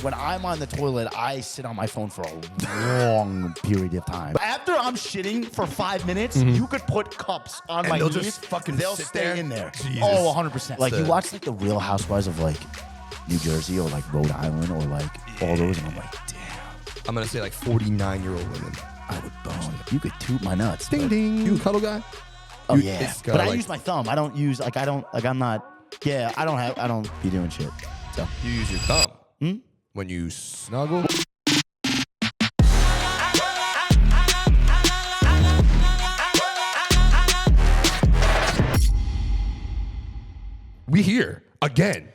when I'm on the toilet, I sit on my phone for a long period of time. After I'm shitting for 5 minutes, you could put cups on my they'll knees. just fucking they'll sit stay there? in there. Jesus. Oh, 100%. Like you watch like the Real Housewives of like New Jersey or like Rhode Island or like all those, and I'm like, damn. I'm gonna say like 49-year-old women. I would bone. You could toot my nuts. Ding ding. You a cuddle guy? Oh yeah. But I use my thumb. I don't use like I'm not. Yeah, I don't be doing shit. So You use your thumb when you snuggle. We here again.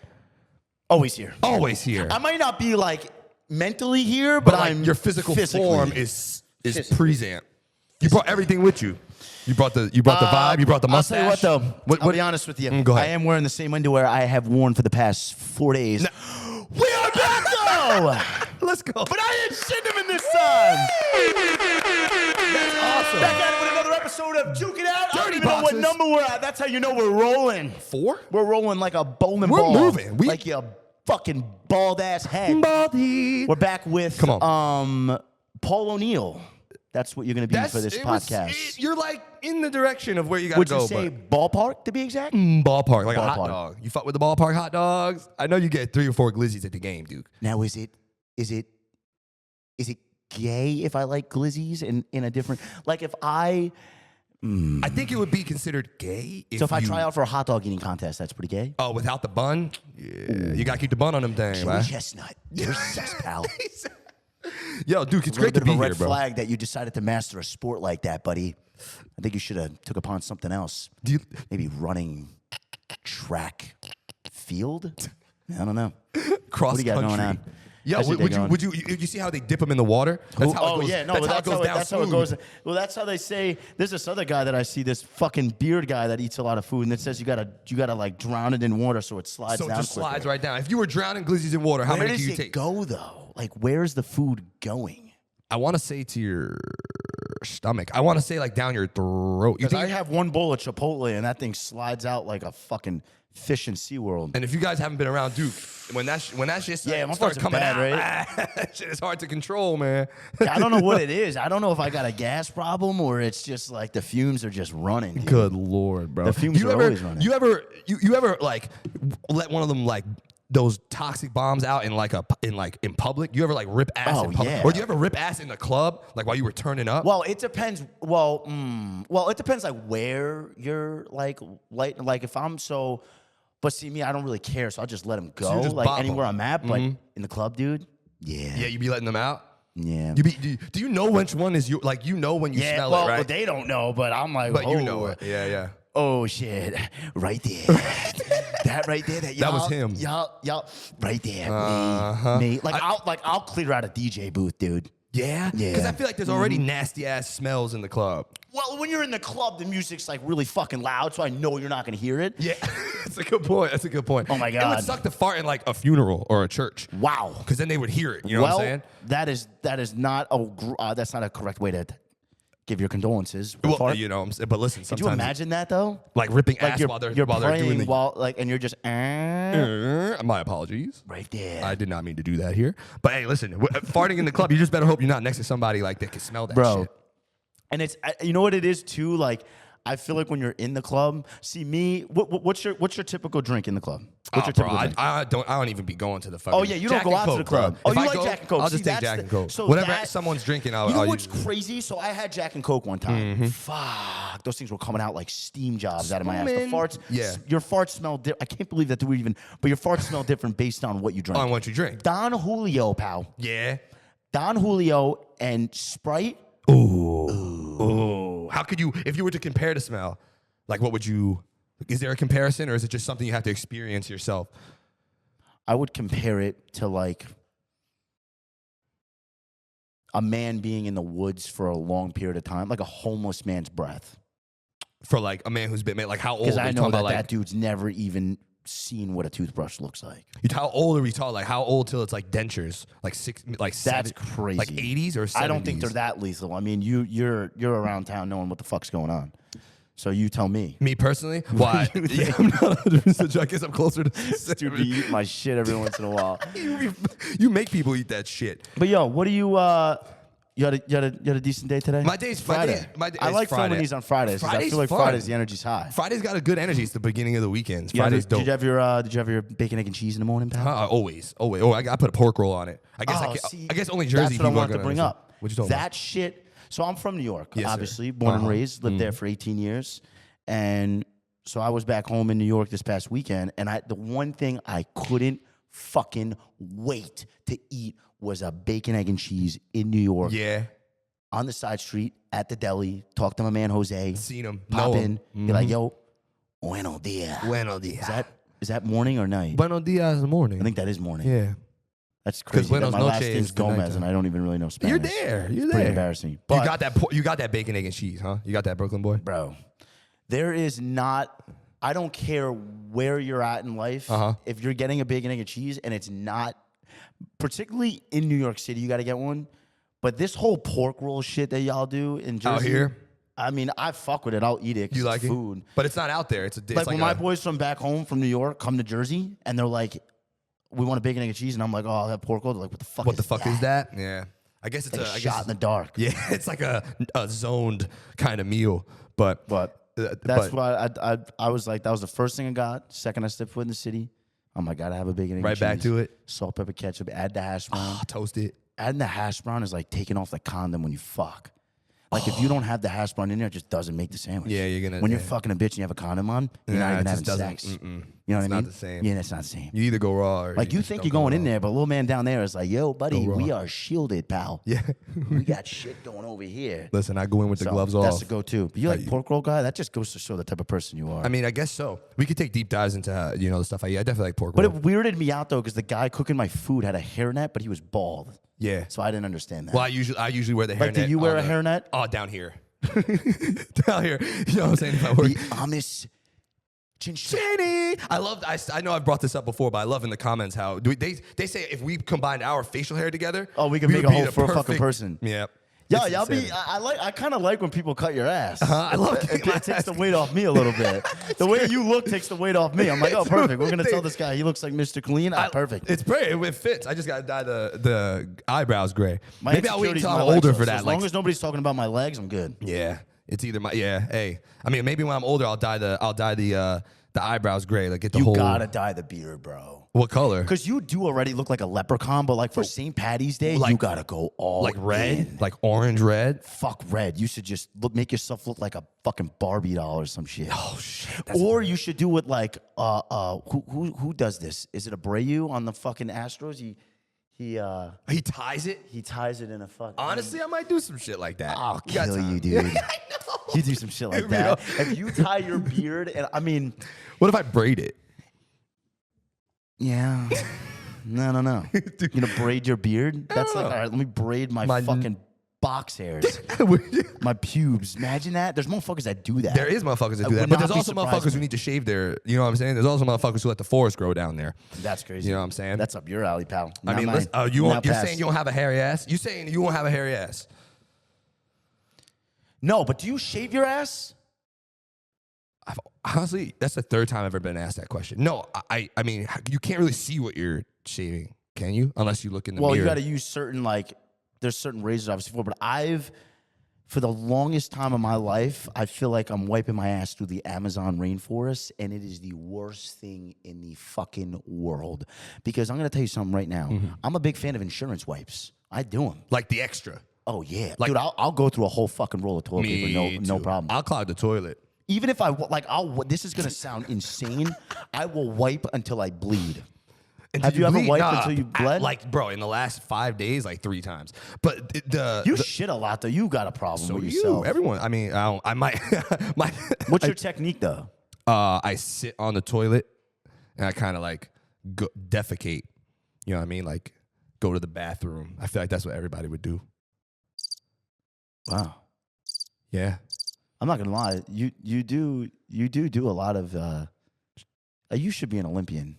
always here. Always here. I might not be like mentally here, but like I'm your physical physically. form is present. You brought everything with you. You brought the vibe. You brought the mustache. I'll tell you what though. I'll be honest with you. Go ahead. I am wearing the same underwear I have worn for the past 4 days. We are back though. Let's go. But I ain't cinnamon this time. That's awesome. Back at it with another episode of Duke It Out. I don't Dirty even know what boxes. number we're at. That's how you know we're rolling. 4? We're rolling like a bowling We're ball. moving. Like your fucking bald ass head. Baldy. We're back with Paul O'Neill. That's what you're going to be for this podcast. You're like in the direction of where you got to go. Would you say ballpark to be exact? Ballpark, like a Ballpark. hot dog. You fuck with the ballpark hot dogs? I know you get 3 or 4 glizzies at the game, Duke. Now, is it gay if I like glizzies in a different, like if I think it would be considered gay if I try out for a hot dog eating contest, that's pretty gay. Oh, without the bun? Yeah, you gotta keep the bun on them things, Joey right? Chestnut, you're sus pal. Yo, Duke, it's A great to little bit be of a here, red bro. flag that you decided to master a sport like that, buddy. I think you should have took upon something else. Maybe running track field. I don't know. Cross What do you got country. going on? Yo, would you see how they dip them in the water? That's how it goes, That's how it goes. Well, that's how they say. There's this other guy that I see, this fucking beard guy that eats a lot of food, and it says you gotta like drown it in water so it slides So it down. just slides quicker. right down. If you were drowning glizzies in water, how Where many does can you it take? go though? Like, where's the food going? I want to say to your stomach. I want to say like down your throat. You Because I think? have one bowl of Chipotle, and that thing slides out like a fucking fish in SeaWorld. And if you guys haven't been around Duke, when that shit Yeah, starts coming bad, out, right? that shit is hard to control, man. I don't know what it is. I don't know if I got a gas problem or it's just like the fumes are just running. Dude. Good Lord, bro. The fumes are always running. You ever like let one of them like those toxic bombs out in public? You ever like rip ass in public? Yeah. Or do you ever rip ass in the club like while you were turning up? Well, it depends. Well, it depends like where you're like if I'm so. But see me, I don't really care, so I'll just let them go. you just Like bop anywhere 'em. I'm at, but in the club, dude. Yeah. Yeah, you be letting them out? Yeah. Do you know which one is you? Like, you know when you smell well, it, right? they don't know, but I'm like, But oh, you know it. Yeah. Oh shit, right there. That right there. That was him. Y'all, right there. Uh-huh. Me. Like I'll clear out a DJ booth, dude. Yeah? Yeah. Because I feel like there's already nasty ass smells in the club. Well, when you're in the club, the music's like really fucking loud, so I know you're not gonna hear it. Yeah, that's a good point. Oh my It God. would suck to fart in like a funeral or a church. Wow. Because then they would hear it. You know what I'm saying? that is not that's not a correct way to give your condolences. Well, Fart. you know, but listen, Could sometimes you imagine that though? like ripping Like ass you're while they're praying doing the. while like, and you're just My apologies. right there. I did not mean to do that here. But hey, listen, farting in the club, you just better hope you're not next to somebody like that can smell that Bro. shit. And it's you know what it is too. Like I feel like when you're in the club, see me. What's your typical drink in the club? What's your typical drink? I don't even be going to the fucking. Oh yeah, you don't Jack go and out to Coke, the club. bro. Oh, If you I like go, Jack and Coke? I'll just See, take that's Jack and Coke. so Whatever that- someone's drinking, You know I'll what's use it. crazy? So I had Jack and Coke one time. Fuck, those things were coming out like steam jobs out of my ass. The Steaming. farts, Yeah. your farts smell. I can't believe that but your farts smell different based on what you drink. On what you drink. Don Julio, pal. Yeah. Don Julio and Sprite. Ooh. How could you, if you were to compare the smell, like what would you, is there a comparison or is it just something you have to experience yourself? I would compare it to like a man being in the woods for a long period of time, like a homeless man's breath. For like a man who's been, like how old? Because are I we know talking that about, that like, dude's never even seen what a toothbrush looks like. how old are we talking? Like how old till it's like dentures? Like That's seven, crazy. Like 80s or 70s? I don't think they're that lethal. I mean, you're around town knowing what the fuck's going on. So you tell me. Me personally? Why? Yeah, I'm not 100% sure. I guess I'm closer to Dude, be eating my shit every once in a while. You make people eat that shit. But yo, what do you you had a decent day today? My day's Friday. I like filming these on Fridays because I feel like fun. Fridays the energy's high. Friday's got a good energy. It's the beginning of the weekends. You Friday's dope. Did you have your bacon, egg, and cheese in the morning, pal? Always. Oh, I put a pork roll on it. I guess only Jersey That's what I people wanted are to bring understand. up. What you talking about? That shit. So I'm from New York, Yes, sir. obviously, born and raised, lived there for 18 years, and so I was back home in New York this past weekend, and the one thing I couldn't fucking wait to eat was a bacon, egg, and cheese in New York. Yeah. On the side street at the deli, talk to my man Jose. Seen him. Pop Know in, him. be like, yo, buenos dias. Buenos dias. Is that morning or night? Buenos dias in the morning. I think that is morning. Yeah. That's crazy. Buenos My last noches name's is the Gomez, nighttime. and I don't even really know Spanish. You're there. You're It's there. pretty embarrassing. But, You got that bacon, egg, and cheese, huh? You got that Brooklyn boy? bro, there is not. I don't care where you're at in life. If you're getting a bacon, egg, and cheese, and it's not, particularly in New York City, you got to get one. But this whole pork roll shit that y'all do in Jersey, Out here? I mean, I fuck with it. I'll eat it. 'Cause You like it's food. it? But it's not out there. It's Like when my boys from back home from New York come to Jersey, and they're like, "We want a bacon, egg, and cheese," and I'm like, "Oh, I'll have pork roll." They're like, "What the fuck? is that? Yeah. I guess it's Like a I shot guess in the dark." Yeah, it's like a zoned kind of meal. But That's why I was like, that was the first thing I got. Second I stepped foot in the city, I'm like, gotta have a bacon, egg, Right and back cheese, to it. Salt, pepper, ketchup. Add the hash brown. Toast it. Adding the hash brown is like taking off the condom when you fuck. Like if you don't have the hash brown in there, it just doesn't make the sandwich. Yeah, you're gonna. When you're fucking a bitch and you have a condom on, you're not Nah, even it having just sex. doesn't- You know what It's I mean? not the same. Yeah, that's not the same. You either go raw or Like you just think don't you're go going in raw. there, but a little man down there is like, "Yo, buddy, Go raw. we are shielded, pal. Yeah. We got shit going over here." Listen, I go in with the So, gloves That's off. the go-to. But you like pork roll guy? That just goes to show the type of person you are. I mean, I guess so. We could take deep dives into the stuff I eat. I definitely like pork But roll. it weirded me out though, because the guy cooking my food had a hairnet, but he was bald. Yeah. So I didn't understand that. Well, I usually wear the hairnet. Like, do you wear a hairnet? Oh, down here. Down here. You know what I'm saying? If I work. The Amish chinchilla. Jenny! I know I've brought this up before, but I love in the comments how they say if we combined our facial hair together, Oh, we could make would a be whole the fucking perfect- person. Yeah. Yeah, It's y'all be. insanity. I kind of like when people cut your ass. I love It takes the weight off me a little bit. The way you look takes the weight off me. I'm like, oh, perfect. We're gonna tell this guy he looks like Mr. Clean. Perfect. It's great. It fits. I just got to dye the eyebrows gray. My Maybe I'll wait insecurity's until my I'm legs, older though, for so that. As long as nobody's talking about my legs, I'm good. Yeah, it's either hey. I mean, maybe when I'm older, I'll dye the eyebrows gray. Like get the You whole. gotta dye the beard, bro. What color? Because you do already look like a leprechaun, but like for St. Patty's Day, you gotta go all Like red, in. like orange red. Fuck red. You should just make yourself look like a fucking Barbie doll or some shit. Oh shit. Or you should do it like who does this? Is it Abreu on the fucking Astros? He ties it. He ties it in a fucking. Honestly, I might do some shit like that. I'll You got kill time. you, dude. Yeah, I know. You do some shit like You that. know? If you tie your beard, and I mean, What if I braid it? yeah. No. You're gonna braid your beard? That's like, all right, let me braid my fucking box hairs. My pubes. Imagine that. There's motherfuckers that do that. There is motherfuckers that do would that, but not there's be also surprised motherfuckers who me. need to shave their. You know what I'm saying? There's also motherfuckers who let the forest grow down there. That's crazy. You know what I'm saying? That's up your alley, pal. I Not mean, mine. listen, Not you're past. saying you don't have a hairy ass? You saying you won't have a hairy ass? No, but do you shave your ass? Honestly, that's the third time I've ever been asked that question. No, I mean, you can't really see what you're shaving, can you? Unless you look in the mirror. Well, you got to use certain there's certain razors obviously for, but for the longest time of my life, I feel like I'm wiping my ass through the Amazon rainforest, and it is the worst thing in the fucking world. Because I'm gonna tell you something right now. I'm a big fan of insurance wipes. I do them. like the extra. Oh yeah, Like- dude. I'll go through a whole fucking roll of toilet paper. No too. problem. I'll clog the toilet. Even if this is gonna sound insane. I will wipe until I bleed. Have you ever wiped until you bled? Like, bro, in the last 5 days, like 3 times. But You shit a lot though. You got a problem so with you, yourself. everyone. I mean, I might. What's your technique though? I sit on the toilet and I kind of like defecate. You know what I mean? Like go to the bathroom. I feel like that's what everybody would do. Wow. Yeah. I'm not gonna lie. You do a lot of. You should be an Olympian.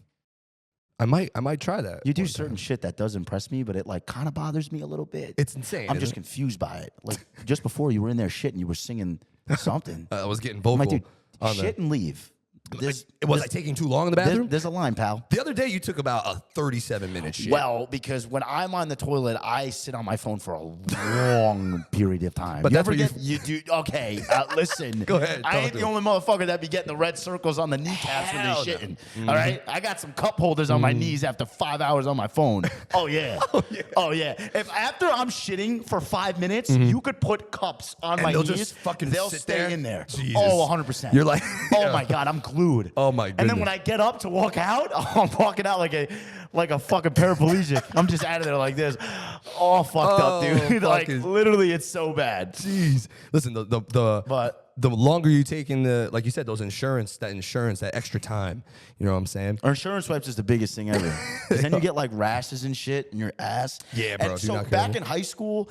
I might try that. You do one certain time. shit that does impress me, but it like kind of bothers me a little bit. It's insane. I'm just confused by it. Like just before you were in there shitting, you were singing something. I was getting I'm vocal. like, dude, on shit and leave. Was I taking too long in the bathroom? There's a line, pal. The other day, you took about a 37-minute shit. Well, because when I'm on the toilet, I sit on my phone for a long period of time. But you that's ever what get you do. Okay, listen. Go ahead, I talk ain't to the me. only motherfucker that be getting the red circles on the kneecaps when they Hell no. shitting. All right, I got some cup holders on my knees after 5 hours on my phone. Oh yeah. Oh yeah. If after I'm shitting for 5 minutes, you could put cups on And my they'll knees, just fucking they'll sit stay there? in there. Jesus. Oh, 100%. You're like- oh my god, I'm glued. Oh, my And then goodness. when I get up to walk out, I'm walking out like a fucking paraplegic. I'm just out of there like this. All fucked up, dude. Like fucking- literally, it's so bad. Jeez. Listen, But the longer you take in the, like you said, that insurance, that extra time. You know what I'm saying? our insurance wipes is the biggest thing ever. Because then you get like rashes and shit in your ass. Yeah, bro, And if you're so not back careful. in high school,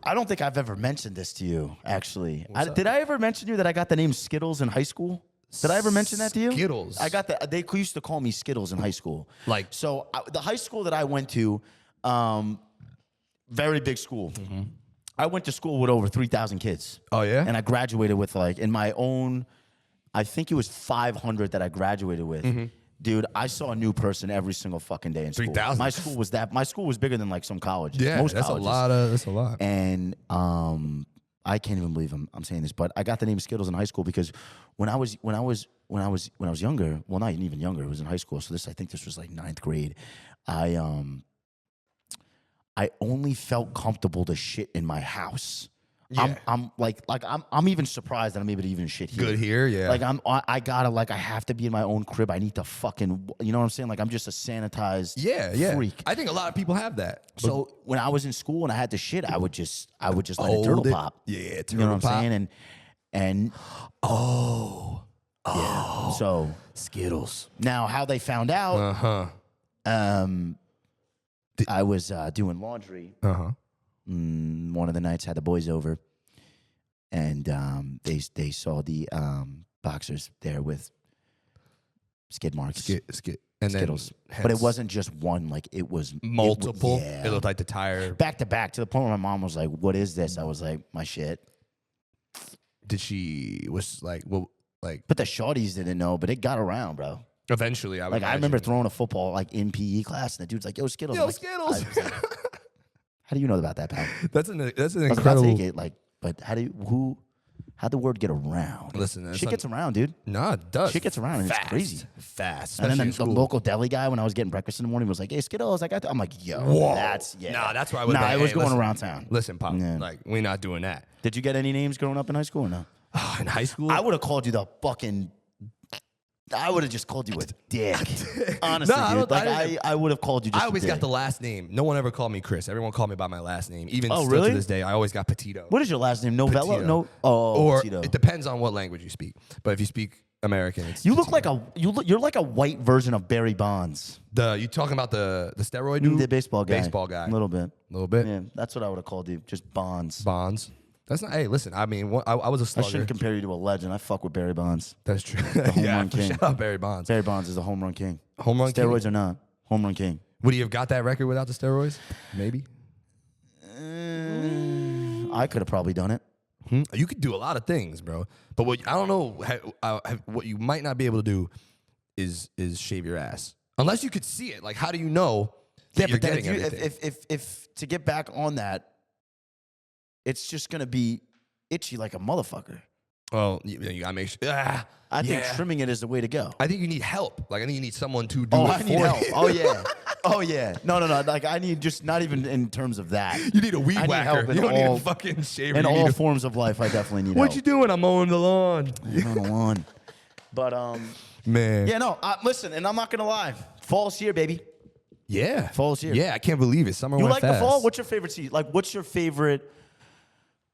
I don't think I've ever mentioned this to you. Actually, did I ever mention to you that I got the name Skittles in high school? Did I ever mention that to you? Skittles? I got they used to call me Skittles in high school. Like- so, the high school that I went to, very big school. I went to school with over 3,000 kids. Oh, yeah? And I graduated with like in my own, I think it was 500 that I graduated with. Dude, I saw a new person every single fucking day in school. 3,000? My school was bigger than like some colleges. Yeah, most that's colleges. That's a lot. And I can't even believe I'm saying this, but I got the name Skittles in high school because when I was younger, well, not even younger, it was in high school. So I think this was like 9th grade. I only felt comfortable to shit in my house. Yeah. I'm even surprised that I'm able to even shit here. Good here, yeah. Like I have to be in my own crib. I need to fucking, you know what I'm saying? Like I'm just a sanitized freak. I think a lot of people have that. So when I was in school and I had to shit, I would just let it Hold turtle it. pop. Yeah, You know what I'm turtle pop. saying? And yeah. So Skittles. now how they found out, Uh-huh. I was doing laundry. Uh-huh. One of the nights had the boys over, and they saw the boxers there with skid marks, Skit. And Skittles. then But it wasn't just one; like it was multiple. yeah. It looked like the tire. back to back to the point where my mom was like, "What is this?" I was like, "My shit." Did she was like, well, like But the shorties didn't know, but it got around, bro. eventually I would Like I imagine. remember throwing a football like in PE class, and the dude's like, "Yo, Skittles." Yo, I'm like, Skittles. I was like, how do you know about that, pal? That's an I was about to incredible. take it, like, but how'd the word get around? Listen, that's shit gets around, dude. Nah, it does. Shit gets around and it's Fast. crazy. Fast. And then especially in the school. local deli guy, when I was getting breakfast in the morning, was like, "Hey, Skittles, I got that." I'm like, "Yo, Whoa. that's Nah, that's why I was Nah, like, it was hey, going listen. around town. Listen, Pop, Yeah. like we're not doing that. Did you get any names growing up in high school or no? In high school, I would have called you the fucking. I would have just called you a dick. Honestly, No, I dude. don't- I Like I would have called you. Just I always a got dick. the last name. No one ever called me Chris. Everyone called me by my last name. Even Oh, still really? to this day, I always got Petito. What is your last name? Novella? Petito. No. Oh, or Petito. it depends on what language you speak. But if you speak American, it's You look Petito. like you're like a white version of Barry Bonds, you talking about the steroid dude? the baseball guy. Baseball guy. a little bit. A little bit. Yeah, that's what I would have called you. Just Bonds. Bonds. That's not. Hey, listen. I mean, I was a I slugger. shouldn't compare you to a legend. I fuck with Barry Bonds. That's true. home yeah, run king. shout out Barry Bonds. Barry Bonds is the home run king. Home run king? Steroids or not, home run king. Would he have got that record without the steroids? Maybe. I could have probably done it. You could do a lot of things, bro. But what I don't know, what you might not be able to do is shave your ass unless you could see it. Like, how do you know that you're but then getting everything? if to get back on that, it's just gonna be itchy like a motherfucker. Well, you gotta make sure. I think yeah. trimming it is the way to go. I think you need help. Like, I think you need someone to do Oh, it I for need help. you. Oh yeah. Oh yeah. No. Like I need just not even in terms of that. You need a weed I need whacker. help in You don't all- need a fucking shaver. In You need all a- forms of life, I definitely need what help. you doing? I'm mowing the lawn. I'm on the lawn. But Man. yeah, no. Listen, and I'm not gonna lie. Fall's here, baby. Yeah. Fall's here. Yeah, I can't believe it. Summer You went like fast. the fall? What's your favorite season? Like, what's your favorite?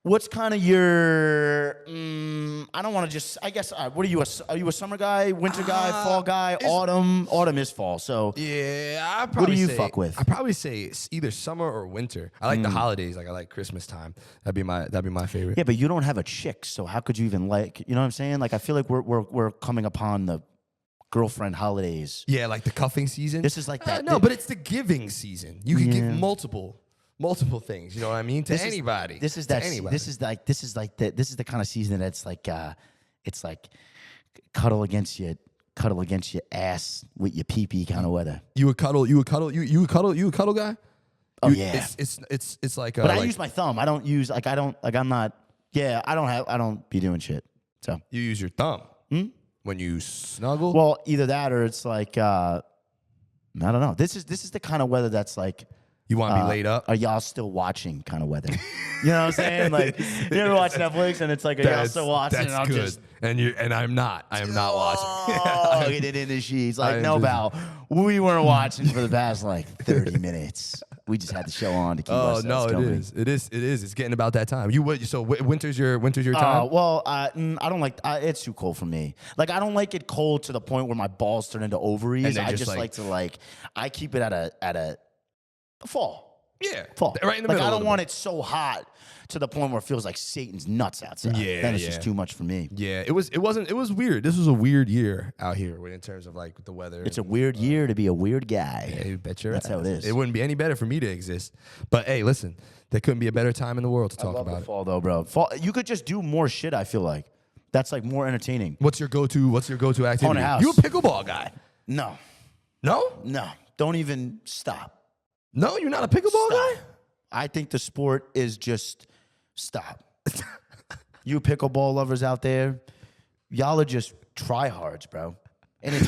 What's kind of your? I don't want to just. I guess. What are you? Are you a summer guy, winter guy, fall guy, autumn? Autumn is fall. So Yeah, I probably do you say, fuck with? I probably say it's either summer or winter. I like the holidays. Like I like Christmas time. That'd be my favorite. yeah, but you don't have a chick, so how could you even like? You know what I'm saying? Like, I feel like we're coming upon the girlfriend holidays. Yeah, like the cuffing season. This is like that. No, but it's the giving season. You can give multiple things. You know what I mean? To anybody. This is anybody. This is the kind of season that's like it's like cuddle against your ass with your pee-pee kind of weather. You a cuddle guy? Oh yeah. It's like. But I use my thumb. I don't use I don't be doing shit. So you use your thumb when you snuggle. Well, either that or it's like I don't know. This is the kind of weather that's like. You want to be laid up? Are y'all still watching kind of weather? You know what I'm saying? Like, you ever watch Netflix and it's like, are y'all still watching? That's and I'm good. just, And I'm not. I am not watching. oh, get it in the sheets. Like, no, Val, we weren't watching for the past like 30 minutes. We just had the show on to keep us company. It is. It's getting about that time. So winter's your time? Well, I don't like. It's too cold for me. Like, I don't like it cold to the point where my balls turn into ovaries. I just like to I keep it at a fall. Yeah, fall. Right in the middle. I don't want it so hot to the point where it feels like Satan's nuts outside. Yeah, then it's just too much for me. Yeah, it was weird. This was a weird year out here in terms of like the weather. It's a weird year to be a weird guy. Yeah, you bet your That's ass. how it is. It wouldn't be any better for me to exist. But hey, listen, there couldn't be a better time in the world to talk about the fall though, bro. Fall, you could just do more shit. I feel like that's like more entertaining. What's your go-to activity? Own a house. You a pickleball guy? No. Don't even stop. No, you're not a pickleball guy? I think the sport is just stop. You pickleball lovers out there, y'all are just tryhards, bro. And it's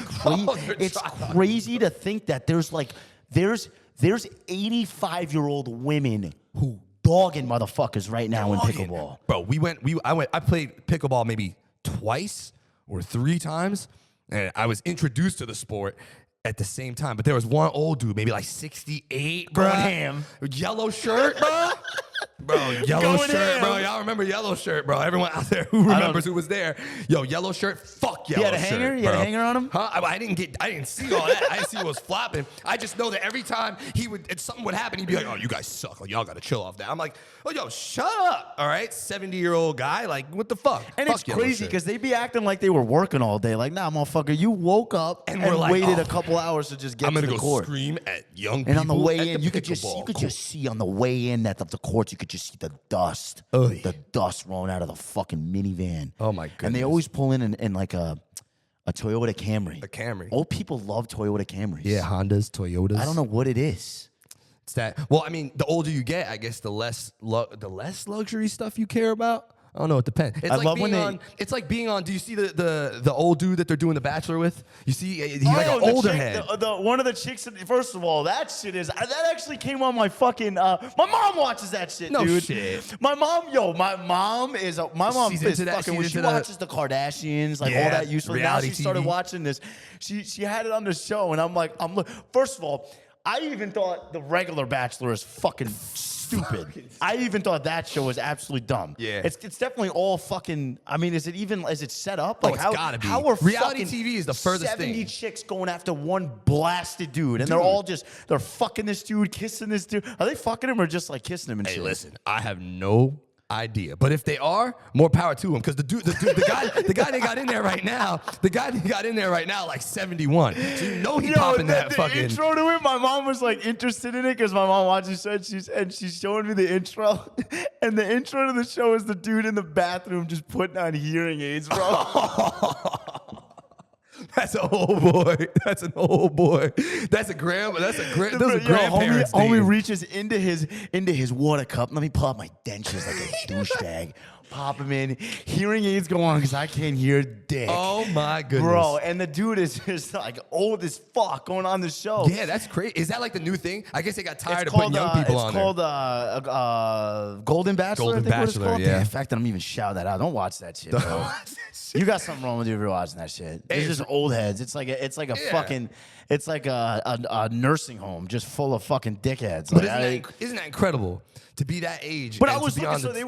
it's crazy to think that there's 85-year-old women who dogging motherfuckers right now in pickleball. Bro, I played pickleball maybe twice or 3 times, and I was introduced to the sport at the same time. But there was one old dude, maybe like 68, bro. Ham. Yellow shirt, bro. Bro, yellow Going shirt, ham. bro. Y'all remember yellow shirt, bro. Everyone out there who remembers who was there. Yo, yellow shirt, fuck yellow shirt. He had a hanger? You had a hanger on him? Huh? I didn't see all that. I didn't see what was flopping. I just know that every time something would happen, he'd be like, oh, you guys suck. Like, y'all got to chill off that. I'm like, oh, yo, shut up. All right? 70-year-old guy. Like, what the fuck? And fuck it's crazy because they be acting like they were working all day. Like, nah, motherfucker, you woke up and waited a couple hours to just get to the court. I'm going to go scream at young people. And on the way in, you could just see on the way in of the courts, you could just see the dust. The dust rolling out of the fucking minivan. Oh my goodness. And they always pull in like a Toyota Camry. A Camry. Old people love Toyota Camrys. Yeah, Hondas, Toyotas. I don't know what it is. It's that. Well, I mean, the older you get, I guess the less luxury stuff you care about. I don't know. It depends. It's it's like being on. Do you see the old dude that they're doing The Bachelor with? You see, he's like an older head. One of the chicks. First of all, that shit is that actually came on my fucking. My mom watches that shit, no dude. Shit. My mom is fucking when she watches the Kardashians, like all that useful. Now she started watching this. She had it on the show, and I'm like, first of all, I even thought the regular Bachelor is fucking stupid. I even thought that show was absolutely dumb. Yeah. It's definitely all fucking. I mean, is it set up? Like, it's gotta be. How are reality TV is the furthest 70 thing. chicks going after one blasted dude, and they're all they're fucking this dude, kissing this dude. Are they fucking him or just like kissing him and shit? Hey, listen, I have no idea, but if they are, more power to him, because the guy they got in there right now, like 71. So you know he popping that fucking intro to it. My mom was like interested in it because my mom watches the show, and she's showing me the intro, and the intro to the show is the dude in the bathroom just putting on hearing aids, bro. That's an old boy. That's an old boy. That's a grandparents. Homie reaches into his water cup. Let me pull out my dentures like a douchebag. Pop him in. Hearing aids go on because I can't hear dick. Oh my goodness, bro! And the dude is just like old as fuck going on the show. Yeah, that's crazy. Is that like the new thing? I guess they got tired of putting young people on there. It's called Golden Bachelor. Golden Bachelor. Yeah. In fact, I'm even shouting that out. Don't watch that shit, bro. You got something wrong with you if you're watching that shit. It's just old heads. It's like a fucking. It's like a nursing home just full of fucking dickheads. But isn't that incredible to be that age? But I was looking, so they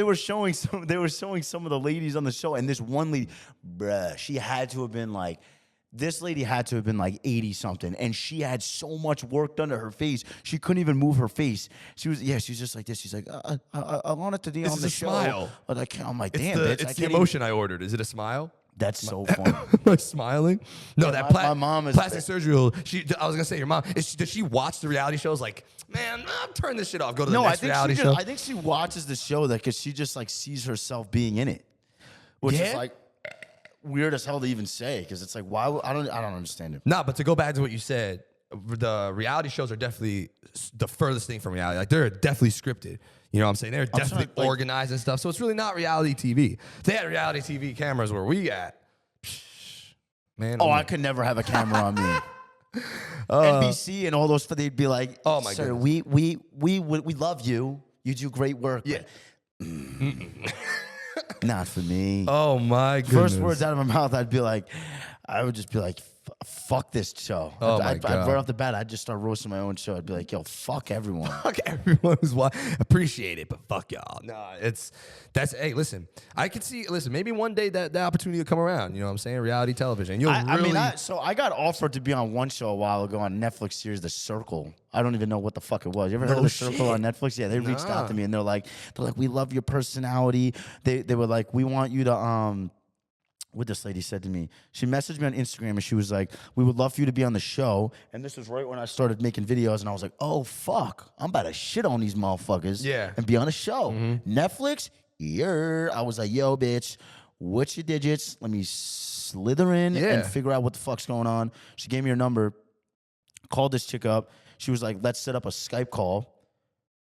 were showing some of the ladies on the show, and this one lady, bruh, she had to have been like. This lady had to have been like 80 something, and she had so much work done to her face. She couldn't even move her face. She was just like this. She's like, I wanted to be on the show. Smile. I'm like, damn, it's bitch. It's the emotion I ordered. Is it a smile? That's so fun. Like smiling. No, Yeah, that my mom is plastic surgery. I was gonna say your mom. Does she watch the reality shows? Like, man, turn this shit off. Go to the next reality show. I think she watches the show because she just like sees herself being in it, which is like weird as hell to even say because it's like why I don't understand it. Nah, but to go back to what you said, the reality shows are definitely the furthest thing from reality. Like they're definitely scripted. You know what I'm saying? They're definitely organized and stuff. So it's really not reality TV. If they had reality TV cameras where we at, man. Oh, I could never have a camera on me. NBC and all those, they'd be like, "Oh my God, we love you. You do great work." Yeah. Not for me. Oh my goodness. First words out of my mouth, I would just be like, fuck this show. Oh I'd right off the bat, I'd just start roasting my own show. I'd be like, yo, fuck everyone. Fuck everyone who's watching. Appreciate it, but fuck y'all. No, hey, listen, I could see, maybe one day that opportunity will come around. You know what I'm saying? Reality television. I got offered to be on one show a while ago on Netflix series, The Circle. I don't even know what the fuck it was. You ever heard of The Circle on Netflix? Yeah, they reached out to me and they're like, we love your personality. They were like, we want you to, what this lady said to me. She messaged me on Instagram and she was like, we would love for you to be on the show. And this was right when I started making videos and I was like, oh, fuck. I'm about to shit on these motherfuckers and be on a show. Netflix? Yeah. I was like, yo, bitch, what's your digits? Let me slither in and figure out what the fuck's going on. She gave me her number, called this chick up. She was like, let's set up a Skype call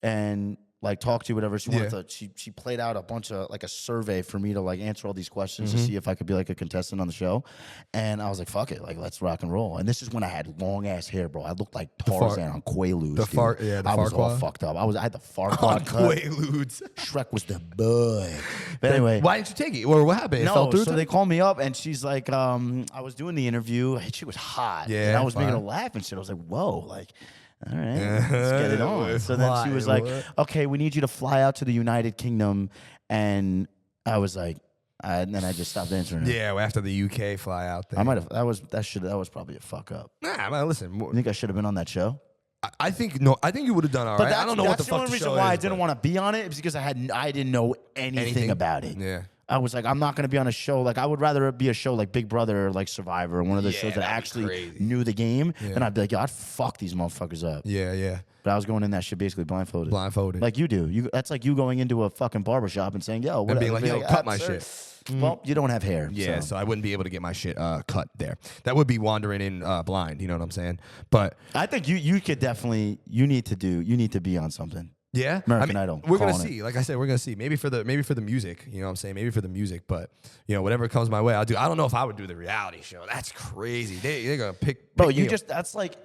and like talk to you, whatever. She wanted to, she played out a bunch of like a survey for me to like answer all these questions to see if I could be like a contestant on the show. And I was like, fuck it, like let's rock and roll. And this is when I had long ass hair, bro. I looked like Tarzan on Quaaludes. I was all fucked up. I had the Farquaad cut. Quaaludes. Shrek was the boy. But anyway, why didn't you take it? Or what happened? No, so they called me up and she's like, I was doing the interview. And she was hot. Yeah, and I was making her laugh and shit. I was like, whoa, like. All right, let's get it on. So then she was like, okay, we need you to fly out to the United Kingdom. And I was like, and then I just stopped answering her. Yeah, after the UK fly out there. I might have, that was probably a fuck up. Nah, man, listen. You think I should have been on that show? I think you would have done all right. I don't know what the fuck the show is. That's the only reason why I didn't want to be on it is because I didn't know anything about it. Yeah. I was like, I'm not going to be on a show. Like, I would rather it be a show like Big Brother or like Survivor or one of those shows that actually knew the game. And I'd be like, yo, I'd fuck these motherfuckers up. Yeah, yeah. But I was going in that shit basically blindfolded. Blindfolded. Like you do. That's like you going into a fucking barbershop and saying, yo, what? And being like, yo, cut my shit. Well, you don't have hair. Yeah, so I wouldn't be able to get my shit cut there. That would be wandering in blind. You know what I'm saying? But I think you could definitely, you need to be on something. Yeah, American Idol. We're gonna see. Like I said, we're gonna see. Maybe for the music. You know what I'm saying? Maybe for the music. But you know, whatever comes my way, I'll do. I don't know if I would do the reality show. That's crazy. They're gonna pick. Bro, that's like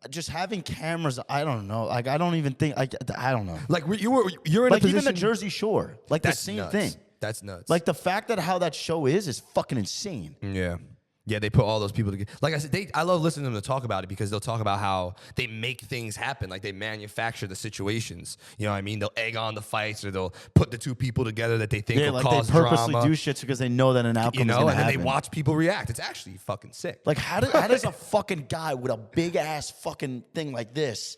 just having cameras. I don't know. Like I don't even think. I don't know. Like you're in like a position, even the Jersey Shore. Like the same thing. That's nuts. Like the fact that how that show is fucking insane. Yeah. Yeah, they put all those people together. Like I said, I love listening to them to talk about it because they'll talk about how they make things happen. Like they manufacture the situations. You know what I mean? They'll egg on the fights or they'll put the two people together that they think will cause drama. They purposely drama. do shit because they know that an outcome is going to happen. And then they watch people react. It's actually fucking sick. Like how does a fucking guy with a big ass fucking thing like this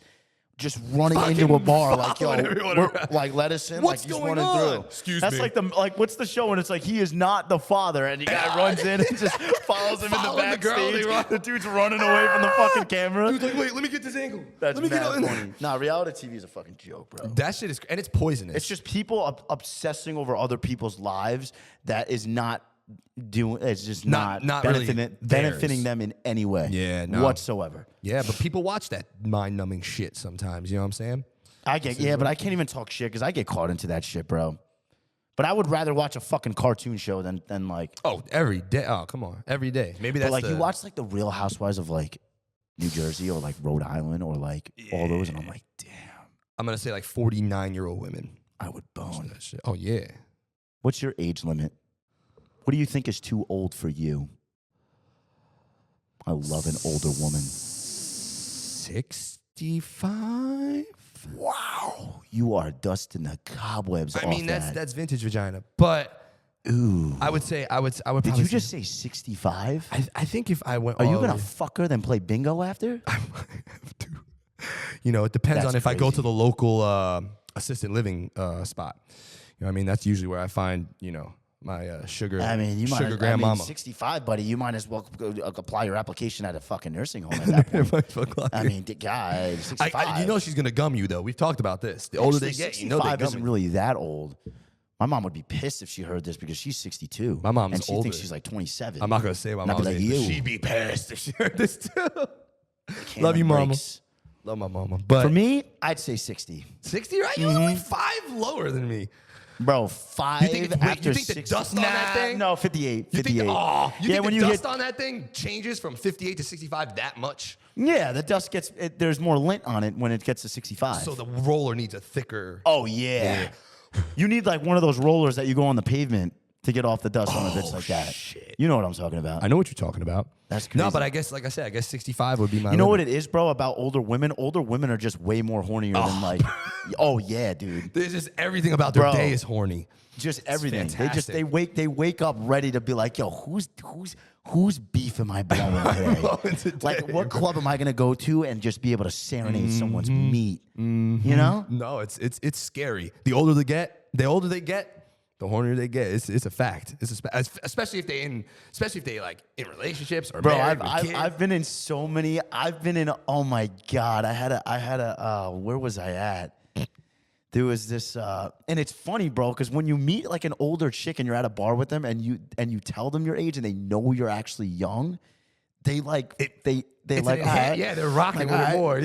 just running into a bar like, yo, like let us in, what's like he's going running on? through. Excuse That's me. like what's the show? And it's like he is not the father, and the guy runs in and just follows him in the backstage. The dude's running away from the fucking camera. Dude's like, wait, let me get this angle. That's let me mad funny. Nah, reality TV is a fucking joke, bro. That shit is, and it's poisonous. It's just people obsessing over other people's lives that is not doing. It's just not benefiting them in any way. Yeah, no. Whatsoever. Yeah, but people watch that mind-numbing shit sometimes. You know what I'm saying? But I can't even talk shit because I get caught into that shit, bro. But I would rather watch a fucking cartoon show than like. Oh, every day. Oh, come on, every day. Maybe that's like you watch like the Real Housewives of like New Jersey or like Rhode Island or like all those, and I'm like, damn. I'm gonna say like 49-year-old women. I would bone that shit. Oh yeah. What's your age limit? What do you think is too old for you? I love an older woman. 65. Wow, you are dusting the cobwebs off. I mean, that's vintage vagina, but ooh, I would probably. Did you just say 65? I think if I went, are you gonna fuck her then play bingo after? I might have to. You know, it depends on if I go to the local assisted living spot. You know what I mean? That's usually where I find, you know, sugar. I mean, sugar grandmama. 65, buddy. You might as well apply your application at a fucking nursing home at that point. I mean, the guy, 65. You know she's gonna gum you though. We've talked about this. The older they get, you know they 65 gum isn't you. really that old. My mom would be pissed if she heard this because she's 62. My mom's and she older. thinks she's like 27. I'm not gonna say my mom's like, age, but you. she'd be pissed if she heard this too. Cameron Love you, mama. breaks. Love my mama. But For me, I'd say 60. 60, right? You're only 5 lower than me. Bro, 5 You think after you think 60. the dust on that thing? No, 58. You 58. think, you think when the you dust hit, on that thing changes from 58 to 65 that much? Yeah, the dust gets, there's more lint on it when it gets to 65. So the roller needs a thicker. Oh, yeah. You need like one of those rollers that you go on the pavement to get off the dust on a bitch like that. Shit. You know what I'm talking about. I know what you're talking about. That's crazy. No, but I guess, like I said, I guess 65 would be my You know limit. what it is, bro, about older women? Older women are just way more hornier than like, oh, yeah, dude. There's just everything about their Bro. day is horny. Just everything. fantastic. They wake up ready to be like, yo, who's beef am I blowing today? Like, what club am I gonna go to and just be able to serenade someone's meat? You know? No, it's scary. The older they get, the hornier they get. It's a fact. Especially if they like in relationships or Bro, married with kids. I've been in so many. I've been in. Oh my god, I had a. Where was I at? There was this, and it's funny, bro, because when you meet like an older chick and you're at a bar with them and you tell them your age and they know you're actually young, they like they like yeah, they're rocking like, with it more.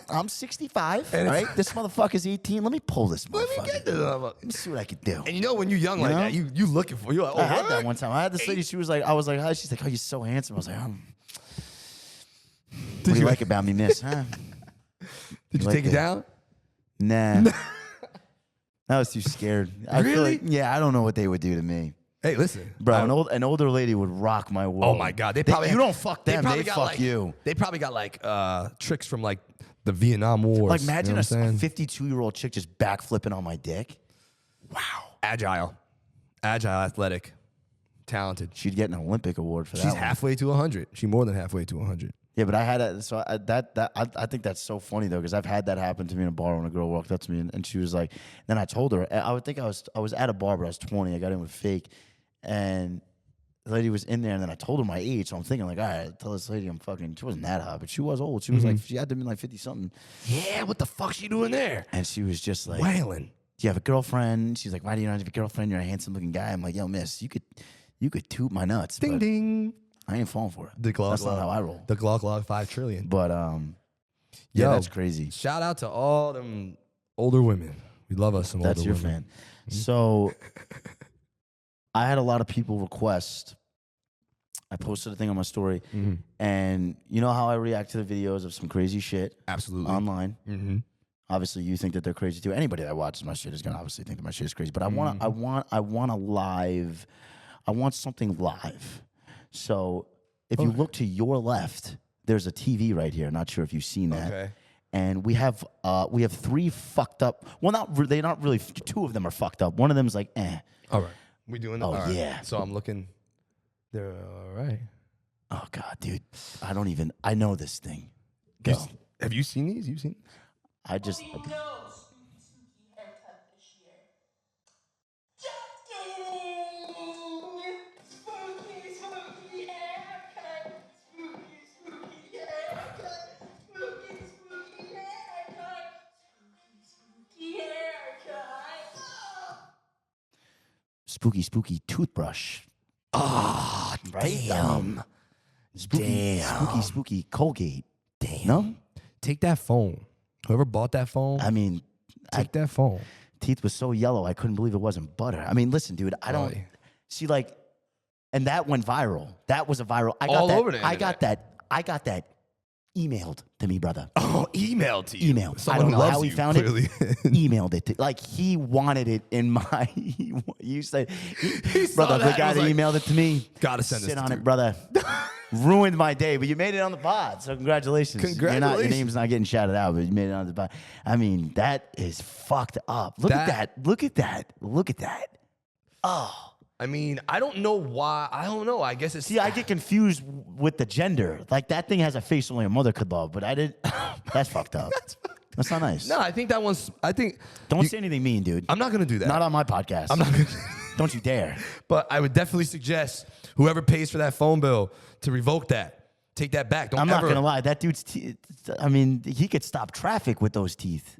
I'm 65, right? This motherfucker's 18. Let me pull this Let motherfucker. me get this. Let me see what I can do. And you know when you're young like know? that, you looking for. You're like, oh, I had what? that one time. I had this lady. She was like, I was like, hi. She's like, oh, you're so handsome. I was like, what do you like about me, miss? Huh? Did you like take it it? down? Nah. I was too scared. I feel Really? like, yeah, I don't know what they would do to me. Hey, listen, Bro, an older lady would rock my world. Oh my God, they probably you don't fuck them, probably they got, fuck like, you. They probably got like tricks from like the Vietnam Wars. Like imagine you know a what I'm saying? 52-year-old chick just backflipping on my dick. Wow, agile, athletic, talented. She'd get an Olympic award for that. She's one. halfway to 100. She's more than halfway to 100. Yeah, but I had a, so I think that's so funny though because I've had that happen to me in a bar when a girl walked up to me and she was like, then I told her I was at a bar but I was 20. I got in with fake, and the lady was in there and then I told her my age. So I'm thinking like, all right, tell this lady I'm fucking. She wasn't that hot, but she was old. She was like, she had to be like 50 something. Yeah, what the fuck's she doing there? And she was just like, Wailing. do you have a girlfriend? She's like, why do you not have a girlfriend? You're a handsome looking guy. I'm like, yo, miss, you could toot my nuts. Ding but ding. I ain't falling for it. The That's not how I roll. The Glock 5 trillion. But yeah, Yo, that's crazy. Shout out to all them older women. We love us some That's older your women. fan. So I had a lot of people request. I posted a thing on my story, and you know how I react to the videos of some crazy shit Absolutely. online. Mm-hmm. Obviously, you think that they're crazy too. Anybody that watches my shit is gonna obviously think that my shit is crazy. But I want a live. I want something live. So if you look to your left, there's a TV right here. Not sure if you've seen that. Okay. And we have 3 fucked up. Well, they're not really. 2 of them are fucked up. One of them is like, eh. All right. We doing that? Oh, All right. yeah. So I'm looking. They're all right. Oh God, dude. I know this thing. Go. Have you seen these? You've seen these? I just. Spooky haircut this year. Just kidding. Spooky haircut. Spooky haircut. Spooky haircut. Spooky haircut. Spooky toothbrush. Ah, Right? damn. Spooky Colgate. Damn. No? Take that phone. Whoever bought that phone, I mean, take that phone. teeth was so yellow, I couldn't believe it wasn't butter. I mean, listen, dude, I don't Right. see like, and that went viral. That was a viral. I got All that, over the I got that emailed to me, brother. Oh, emailed to you. Emailed. I Someone don't know loves how he you, found clearly. it. Emailed it. Like he wanted it in my. You say, saw brother, that the guy and that was like, emailed it to me. Gotta send this Sit to on dude. it, brother. Ruined my day, but you made it on the pod, so congratulations. Congratulations. Your name's not getting shouted out, but you made it on the pod. I mean, that is fucked up. Look at that. Look at that. Look at that. Oh. I mean, I don't know why. I don't know. I guess it's. See, I get confused with the gender. Like that thing has a face only a mother could love, but I did. That's fucked up. That's not nice. No, I think that one's. I think. Don't say anything mean, dude. I'm not gonna do that. Not on my podcast. I'm not gonna. Don't you dare. But I would definitely suggest whoever pays for that phone bill to revoke that. Take that back. I'm not going to lie. That dude's teeth, I mean, he could stop traffic with those teeth.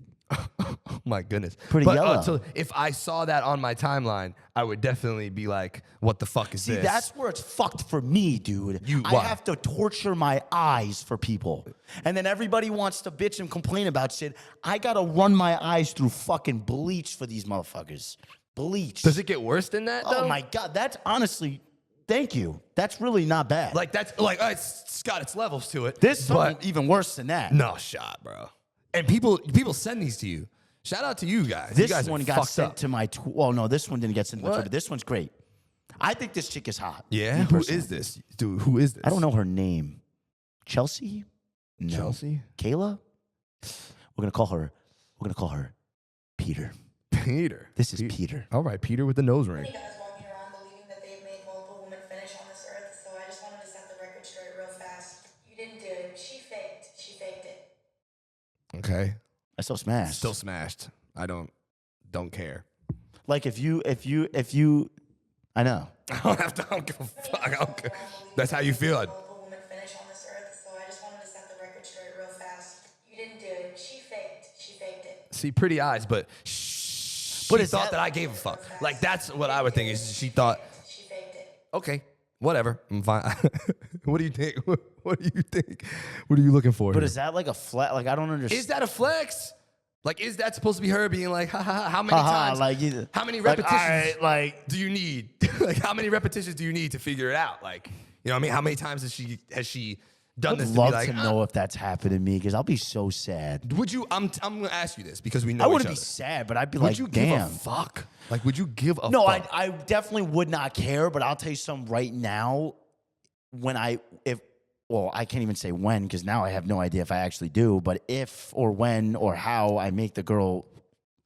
Oh my goodness. Pretty yellow. So if I saw that on my timeline, I would definitely be like, what the fuck is this? See, that's where it's fucked for me, dude. I why? have to torture my eyes for people. And then everybody wants to bitch and complain about shit. I got to run my eyes through fucking bleach for these motherfuckers. Bleach. Does it get worse than that, though? Oh, my God. That's honestly, thank you. That's really not bad. Like, that's, like, it's got its levels to it. There's something even worse than that. No shot, bro. And people send these to you. Shout out to you guys. This you guys one are got fucked sent up. to my well, no, this one didn't get sent to my What? Twitter. This one's great. I think this chick is hot. Yeah? Me Who personally. is this? Dude, who is this? I don't know her name. Chelsea? No. Chelsea? Kayla? We're gonna call her Peter. Peter. This is Peter. All right, Peter with the nose ring. Many guys walking around believing that they've made multiple women finish on this earth, so I just wanted to set the record straight real fast. You didn't do it. She faked. She faked it. Okay. I still smashed. Still smashed. I don't care. Like if you I know. I don't give a fuck. I don't care. That's how you feel. Multiple women finish on this earth, so I just wanted to set the record straight real fast. You didn't do it. She faked. She faked it. See, pretty eyes, but But she is thought that- that I gave a fuck. Like, that's what I would think is she thought, She faked it. okay, whatever. I'm fine. What do you think? What do you think? What are you looking for But here? is that like a flat? Like I don't understand. Is that a flex? Like, is that supposed to be her being like, ha ha ha, how many Haha, times? like how many like, repetitions alright, like do you need? Like, how many repetitions do you need to figure it out? Like, you know what I mean? How many times has she done I'd this love to be like, to know if that's happened to me because I'll be so sad. would you, I'm gonna ask you this because we know I each wouldn't other. be sad, but I'd be Would like, you give damn. a fuck? Like, would you give a No, fuck? I definitely would not care, but I'll tell you something right now. Well, I can't even say when because now I have no idea if I actually do, but if or when or how I make the girl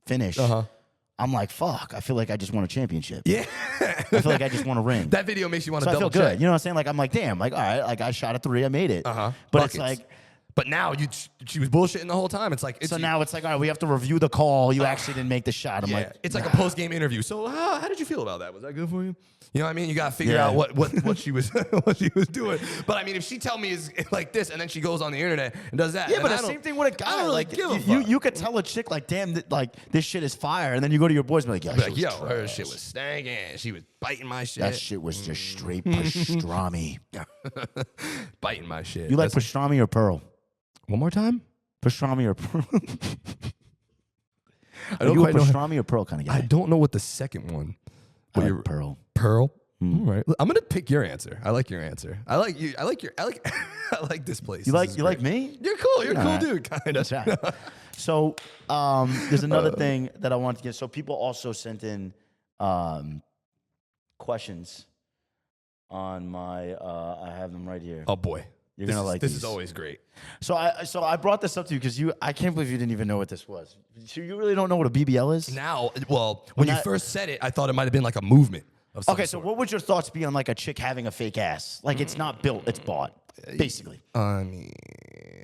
finish, I'm like, fuck, I feel like I just won a championship. Yeah. I feel like I just won a ring. That video makes you want to So I feel double check. good. You know what I'm saying? Like, I'm like, damn, like, all right, like I shot a 3, I made it. But Buckets. it's like, But now she was bullshitting the whole time. It's like so now it's like, all right, we have to review the call. You actually didn't make the shot. I'm yeah, like, it's like a post game interview. So how did you feel about that? Was that good for you? You know what I mean? You gotta figure Yeah. out what she was what she was doing. But I mean, if she tell me is like this, and then she goes on the internet and does that, yeah, then but I the don't- same thing with a guy. I don't really Like, give a fuck. you could tell a chick like, damn, like this shit is fire, and then you go to your boys and be like, Be like, yo, yo, her shit was stankin'. She was biting my shit. that shit was just straight pastrami. biting my shit. You like That's- pastrami or pearl? one more time? Pastrami or pearl? I Are don't you a quite know. pastrami or pearl kind of guy? I don't know what the second one. I What like you're- pearl. Pearl. All right. I'm gonna pick your answer. I like your answer. I like you. I like I like this place. You This like is you great. like me? You're cool. You're a cool Alright. dude, kind That's of. right. So there's another thing that I wanted to get. So people also sent in questions on my. I have them right here. Oh boy, You're gonna like this. these. Is always great. So I brought this up to you because I can't believe you didn't even know what this was. So you really don't know what a BBL is? Now, well, when you that- first said it, I thought it might have been like a movement of some Okay, so sort. what would your thoughts be on like a chick having a fake ass? Like it's not built, it's bought, basically. I mean,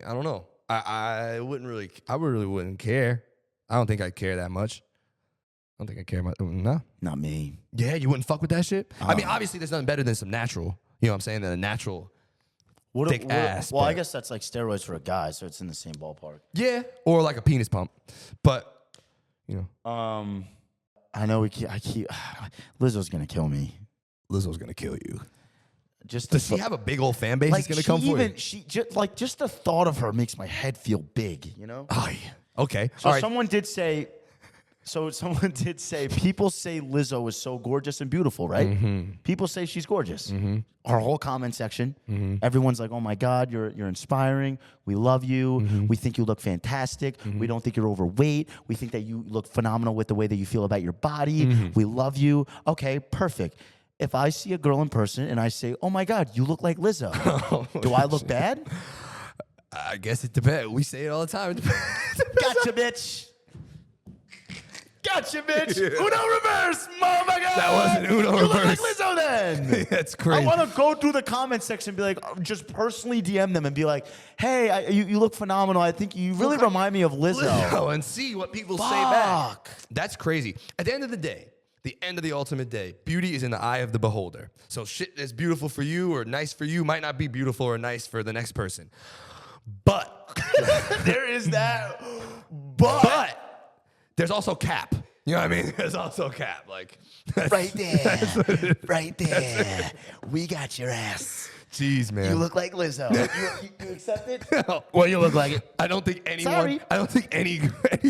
I don't know. I really wouldn't care. I don't think I'd care that much. I don't think I care much. No. Not me. Yeah, you wouldn't fuck with that shit? I mean, obviously, there's nothing better than some natural. You know what I'm saying? Than a natural. Thick ass, Well, I but- guess that's like steroids for a guy, so it's in the same ballpark. Yeah. Or like a penis pump. But, you know. I know Lizzo's gonna kill me. Lizzo's gonna kill you. Just Does she have a big old fan base like that's gonna come for you? She just the thought of her makes my head feel big, you know? Oh, yeah. Okay. So All right. someone did say people say Lizzo is so gorgeous and beautiful, right? Mm-hmm. People say she's gorgeous. Our whole comment section, everyone's like, "Oh my God, you're inspiring. We love you. Mm-hmm. We think you look fantastic. We don't think you're overweight. We think that you look phenomenal with the way that you feel about your body. Mm-hmm. We love you." Okay, perfect. If I see a girl in person and I say, "Oh my God, you look like Lizzo," do I look bad? I guess it depends. We say it all the time. Gotcha, bitch. Gotcha, bitch. Uno reverse, motherfucker. That wasn't Uno You look like reverse. Lizzo then. That's I crazy. want to go through the comment section and be like, just personally DM them and be like, hey, you look phenomenal. I think you really remind me of Lizzo. Lizzo and see what people say back. Fuck. That's crazy. At the end of the day, the end of the ultimate day. Beauty is in the eye of the beholder. So shit that's beautiful for you or nice for you might not be beautiful or nice for the next person. But There is that. but there's also cap. You know what I mean? There's also cap. Like Right there. Right there. We got your ass. jeez, man. You look like Lizzo. You accept it? Well, you look like it. I don't think anyone. Sorry. I don't think any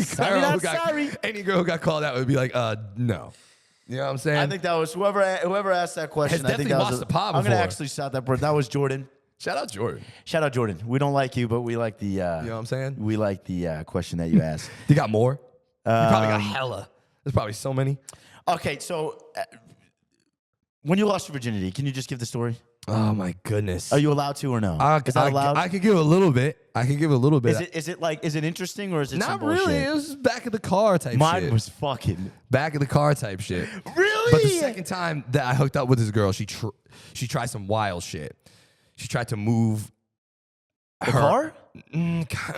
Sorry, girl not who got sorry. any girl who got called out would be like, no. You know what I'm saying? I think that was whoever asked that question. Has I think definitely that lost was the pod I'm gonna before. actually shout that person. That was Jordan. Shout out Jordan. Shout out Jordan. We don't like you, but we like the. You know what I'm saying? We like the question that you asked. You got more? You probably got hella. There's probably so many. Okay, so when you lost your virginity, can you just give the story? Oh my goodness. Are you allowed to or no? Is that I, allowed? I could give a little bit. Is it interesting or is it Not some bullshit? really. It was back of the car type shit. Mine was fucking. Back of the car type shit. Really? But the second time that I hooked up with this girl, she tried some wild shit. She tried to move The car?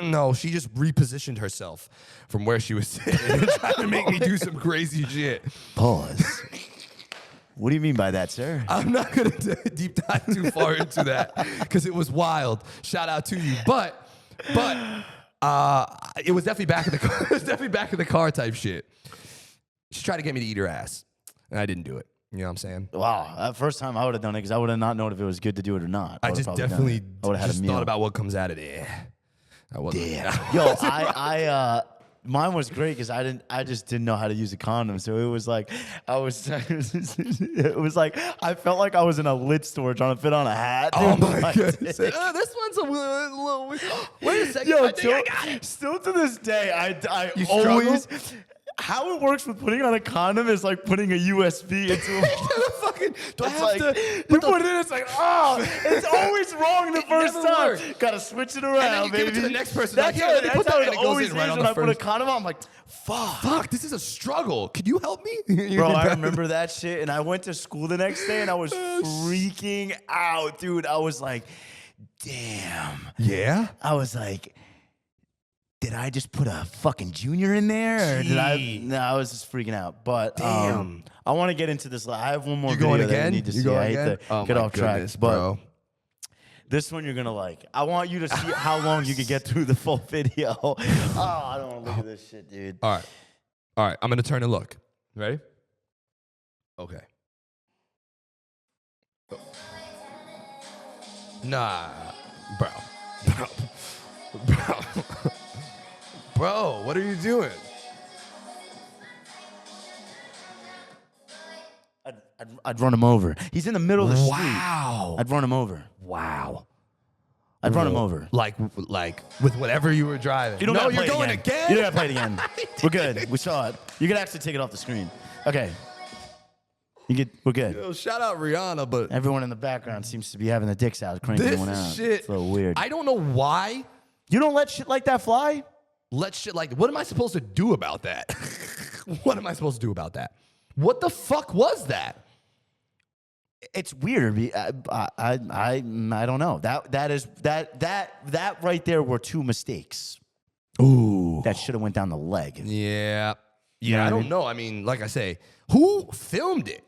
No, she just repositioned herself from where she was sitting and tried to make me do some crazy shit. Pause. What do you mean by that, sir? I'm not going to deep dive too far into that because it was wild. Shout out to you. But it was definitely back of the car. It was definitely back of the car type shit. She tried to get me to eat her ass, and I didn't do it. You know what I'm saying? Wow, that first time I would have done it because I would have not known if it was good to do it or not. I just definitely I would have had a just meal. thought about what comes out of it. I wasn't. Yeah. Yo, mine was great because I just didn't know how to use a condom. So it was like it was like I felt like I was in a lit store trying to fit on a hat. Oh my Like, goodness! This one's a little. Wait a second. Yo, I think I got it. still to this day, I You always. How it works with putting on a condom is like putting a USB into a Fucking, do I It's have like, to? you put it in, it's like, it's always wrong the first never time. works. Gotta switch it around, then you baby. give it to the next person, That's like, how, here, let me put that's that how in, it it goes always in right is on when the I put a first. condom on. I'm like, fuck. Fuck, this is a struggle. Could you help me? Bro, I remember that shit, and I went to school the next day, and I was freaking out, dude. I was like, damn. Yeah. I was like, did I just put a fucking junior in there? Or did I? Gee. No, I was just freaking out. But Damn. I want to get into this. I have one more You video going that again? we need to You see. going I hate again? to get my off track, goodness, but bro. this one you're gonna like. I want you to see how long you can get through the full video. Oh, I don't want to look at this shit, dude. All right. I'm gonna turn and look. Ready? Okay. Nah, bro. Bro, what are you doing? I'd run him over. He's in the middle of the street. Wow. I'd run him over. Wow. I'd run him over. Like with whatever you were driving. You don't no, gotta you're play it going again. again. You don't gotta play it again. We're good. We saw it. You can actually take it off the screen. Okay. We're good. Yo, shout out Rihanna, but Everyone in the background seems to be having the dicks out, cranking one out. this shit. It's a little weird. I don't know why. You don't let shit like that fly? Let shit like. What am I supposed to do about that? What am I supposed to do about that? What the fuck was that? It's weird. I don't know. That right there were two mistakes. Ooh. That should have went down the leg. Yeah. You know Yeah, what I I don't mean? know. I mean, like I say, who filmed it?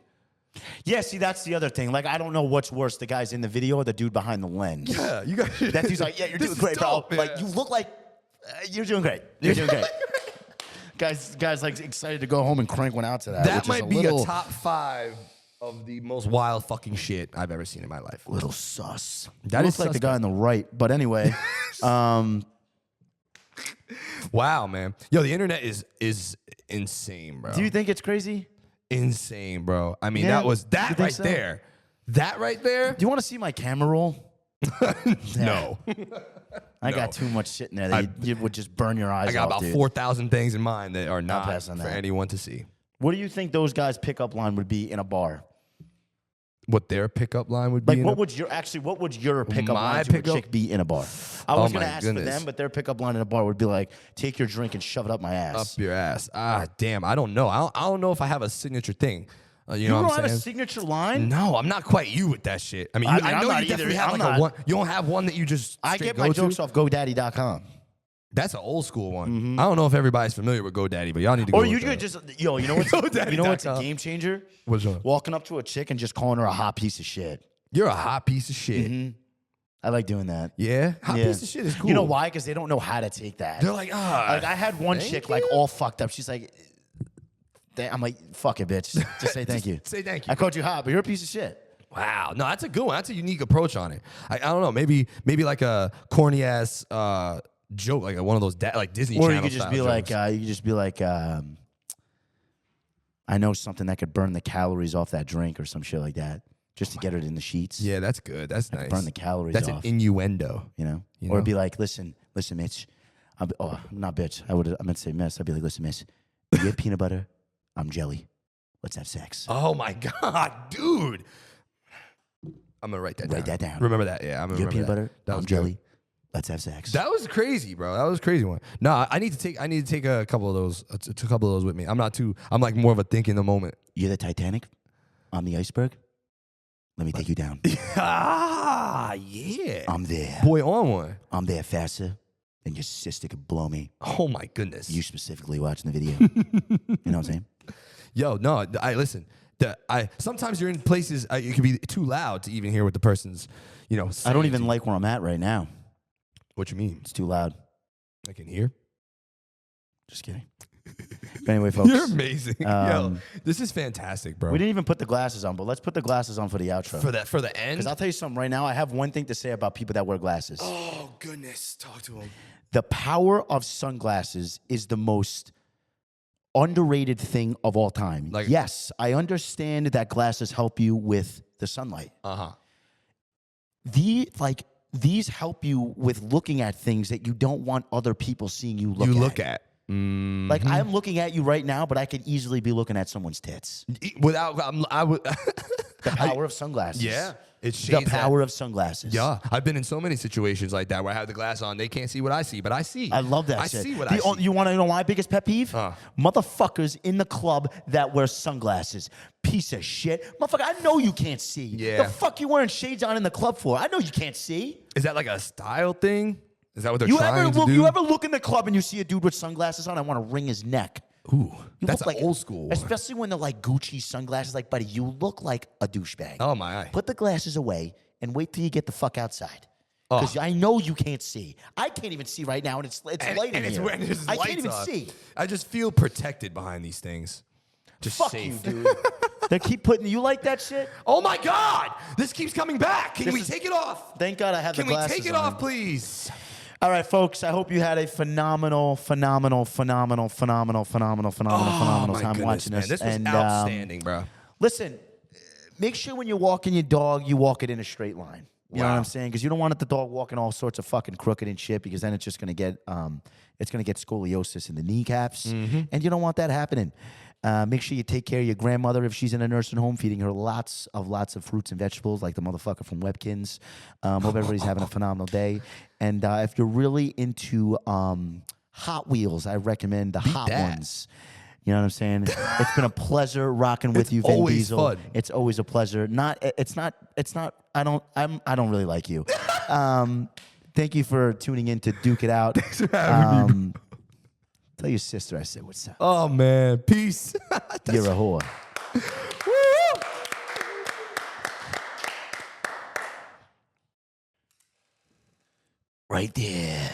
Yeah, see, that's the other thing. Like, I don't know what's worse, the guys in the video or the dude behind the lens. Yeah, you got That dude's like, yeah, you're This doing is great, dope, bro. man. Like, you look like you're doing great. You're doing great. Guys, like excited to go home and crank one out to that. That which might is be little, a top 5 of the most wild fucking shit I've ever seen in my life. little sus. That That is looks like the suspect. guy on the right. But anyway, Wow, man. Yo, the internet is insane, bro. do you think it's crazy? Insane, bro. I mean, Yeah, that was you that think right so? there. That right there? Do you want to see my camera roll? No. I No. got too much shit in there that you would just burn your eyes I got out, about dude. 4,000 things in mind that are not pass on for that. anyone to see. What do you think those guys' pickup line would be in a bar? What their pickup line would be? Like, in what a- would your pickup My line to a pickup- chick be in a bar? I Oh was gonna my ask for goodness. them, but their pickup line in a bar would be like, take your drink and shove it up my ass. Up your ass. Ah, damn. I don't know. I don't know if I have a signature thing. You you know don't what I'm have saying? a signature line? No, I'm not quite you with that shit. I mean, I you, mean, I I'm know not you definitely either. have I'm like not. a one. You don't have one that you just I straight get go my to? jokes off GoDaddy.com. That's an old school one. I don't know if everybody's familiar with GoDaddy, but y'all need to go. Or you could just, you know what's a game changer? What's up? Walking up to a chick and just calling her a hot piece of shit. You're a hot piece of shit. I like doing that. Yeah? Hot piece of shit is cool. You know why? Because they don't know how to take that. They're like, Like, I had one chick, like, all fucked up. She's like, I'm like, fuck it, bitch. Just say thank you. Say thank you. I called you hot, but you're a piece of shit. Wow. No, that's a good one. That's a unique approach on it. I don't know. Maybe like a corny ass joke, like one of those like Disney Or Channel you could just style be jokes. like, I know something that could burn the calories off that drink or some shit like that, just to get it in the sheets. Yeah, that's good. That's nice. Burn the calories That's off. an innuendo. You know? Or be like, listen, Mitch. Not bitch. I meant to say miss. I'd be like, listen, miss. You have peanut butter. I'm jelly. Let's have sex. Oh my God, dude. I'm gonna write that down. Write that down. Remember that? Yeah, I'm gonna You have remember peanut that. butter. That I'm was jelly. good. Let's have sex. That was crazy, bro. That was a crazy one. No, I need to take a couple of those. A couple of those with me. I'm like more of a think in the moment. You're the Titanic. I'm the iceberg. Let me take you down. Yeah. I'm there. Boy on one. I'm there faster than your sister could blow me. Oh my goodness. You specifically watching the video. You know what I'm saying? Yo, no, I listen. Sometimes you're in places it can be too loud to even hear what the person's, I don't saying even to you. like where I'm at right now. What you mean? It's too loud. I can hear. Just kidding. But anyway, folks. You're amazing. Yo, this is fantastic, bro. We didn't even put the glasses on, but let's put the glasses on for the outro. For the end. Because I'll tell you something right now. I have one thing to say about people that wear glasses. Oh goodness, talk to him. The power of sunglasses is the most underrated thing of all time. Like- yes, I understand that glasses help you with the sunlight. These help you with looking at things that you don't want other people seeing you look at. Like I'm looking at you right now, but I could easily be looking at someone's tits. I would. The power of sunglasses. Yeah, it The shades power of sunglasses. Yeah, I've been in so many situations like that where I have the glass on. They can't see what I see, but I see. I love that I shit. see what I see. You want to know my biggest pet peeve? Motherfuckers in the club that wear sunglasses. Piece of shit. Motherfucker, I know you can't see. Yeah. The fuck you wearing shades on in the club for? I know you can't see. Is that like a style thing? Is that what they're trying to do? You ever look in the club and you see a dude with sunglasses on? I want to wring his neck. Ooh, You that's look like old school. one. Especially when they're like Gucci sunglasses. Like, buddy, you look like a douchebag. Oh my eye. Put the glasses away and wait till you get the fuck outside. Because I know you can't see. I can't even see right now, and it's light in here. I can't even see. I just feel protected behind these things. Just Fuck safe. you, dude. They keep putting you like that shit. Oh my God! This keeps coming back. Can we take it off? Thank God I have the glasses. Can we take it on. off, please? All right, folks. I hope you had a phenomenal time watching man. this. This was outstanding, bro. Listen, make sure when you're walking your dog, you walk it in a straight line. You know what I'm saying? Because you don't want the dog walking all sorts of fucking crooked and shit. Because then it's just gonna get scoliosis in the kneecaps, and you don't want that happening. Make sure you take care of your grandmother if she's in a nursing home, feeding her lots of fruits and vegetables, like the motherfucker from Webkins. Hope everybody's having a phenomenal day. And if you're really into Hot Wheels, I recommend the Hot Ones. You know what I'm saying? It's been a pleasure rocking with you, Vin always Diesel. fun. It's always a pleasure. It's not. I don't really like you. Thank you for tuning in to Duke It Out. Thanks for having me. Tell your sister I said what's up. Oh man, peace. You're a whore. Right there.